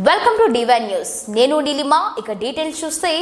Welcome to divine news. నేను నీలిమా. ఇక details చూస్తే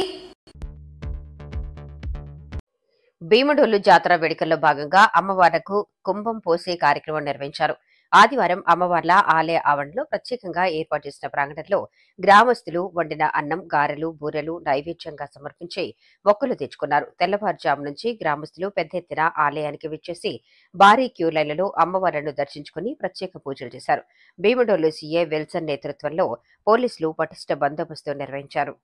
భీమడోలు జాతర వేడుకల్లో భాగంగా అమ్మవార్లకు కుంభం పోసే కార్యక్రమం నిర్వహించారు. ఆదివారం అమ్మవార్ల ఆలయ ఆవరణలో ప్రత్యేకంగా ఏర్పాటు చేసిన ప్రాంగణంలో గ్రామస్తులు వండిన అన్నం, గారెలు, బూరెలు నైవేద్యంగా సమర్పించి మొక్కులు తెచ్చుకున్నారు. తెల్లవారుజాము నుంచి గ్రామస్తులు పెద్ద ఎత్తున ఆలయానికి విచ్చేసి భారీ క్యూ లైన్లలో అమ్మవార్లను దర్శించుకుని ప్రత్యేక పూజలు చేశారు. భీమడోలు సీఐ విల్సన్ నేతృత్వంలో పోలీసులు పటిష్ట బందోబస్తు నిర్వహించారు.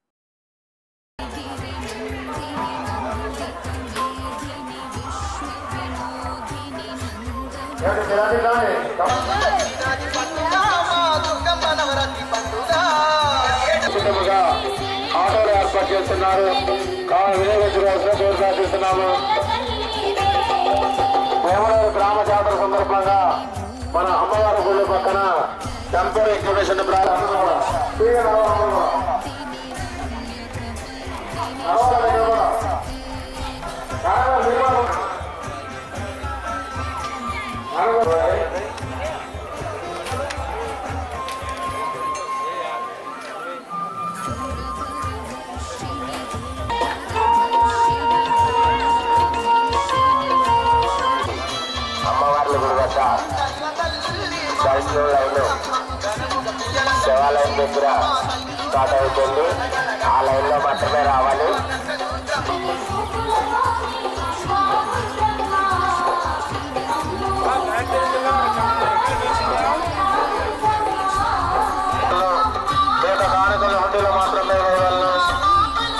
ఆటోలు ఏర్పాటు చేస్తున్నారు. వినియోగించుకోవాల్సిన పేరు సాధిస్తున్నాము. భీమడోలు గ్రామ జాతర సందర్భంగా మన అమ్మవారి గుడి పక్కన టెంపరీ ఎగ్జిబిషన్ అమ్మవార్ల గుడి వద్ద దర్శనం లైన్ శివాలయం దగ్గర స్టార్ట్ అవుతుంది. ఆ లైన్లో మాత్రమే రావాలి. కానుకలు హుండీలో మాత్రమే వేయగలను.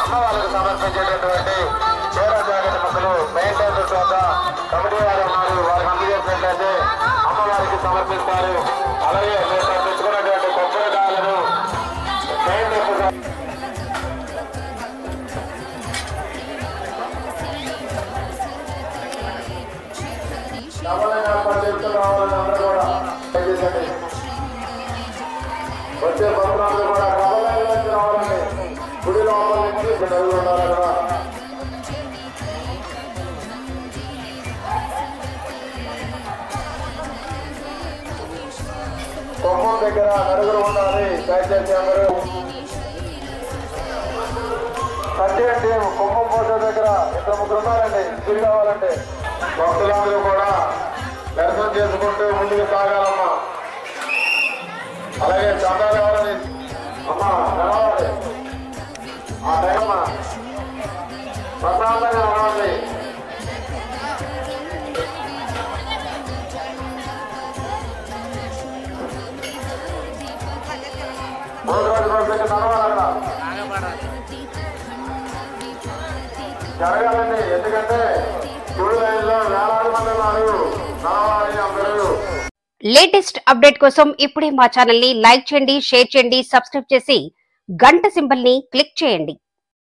అమ్మవారికి సమర్పించేటటువంటి చీర జాకెట్ మొక్కలు మెయిన్ టైమ్స్ వద్ద కమిటీ వారు ఉన్నారు. వారికి అందజేసినట్లయితే అమ్మవారికి సమర్పిస్తారు. అలాగే మీరు తెచ్చుకున్నటువంటి కొబ్బరికాయలను మెయిన్ రావాలని అందరూ కూడా వచ్చే భక్తులందరూ కూడా కబలాల నుంచి రావాలండి. గుడి లోపల నుంచి నడుగు ఉండాలి కదా. కొమ్మం దగ్గర నడుగులు ఉండాలి. దయచేసి అందరూ కట్టేయండి. కొమ్మం పోసే దగ్గర 2-3 ఉన్నారండి. తిరిగి కావాలండి. భక్తులందరూ కూడా దర్శనం చేసుకుంటూ ముందుకు సాగాలమ్మా. అలాగే చందాలు కావాలని అమ్మా నడవాలి. ఆ టైం ప్రశాంతంగా నడవండి. జరగాలండి. ఎందుకంటే గుడి లైన్లో వేలాది మంది ఉన్నారు. నడవాలి అందరూ. లేటెస్ట్ అప్డేట్ కోసం ఇప్పుడే మా ఛానల్ ని లైక్ చేయండి, షేర్ చేయండి, సబ్స్క్రైబ్ చేసి గంట సింబల్ ని క్లిక్ చేయండి.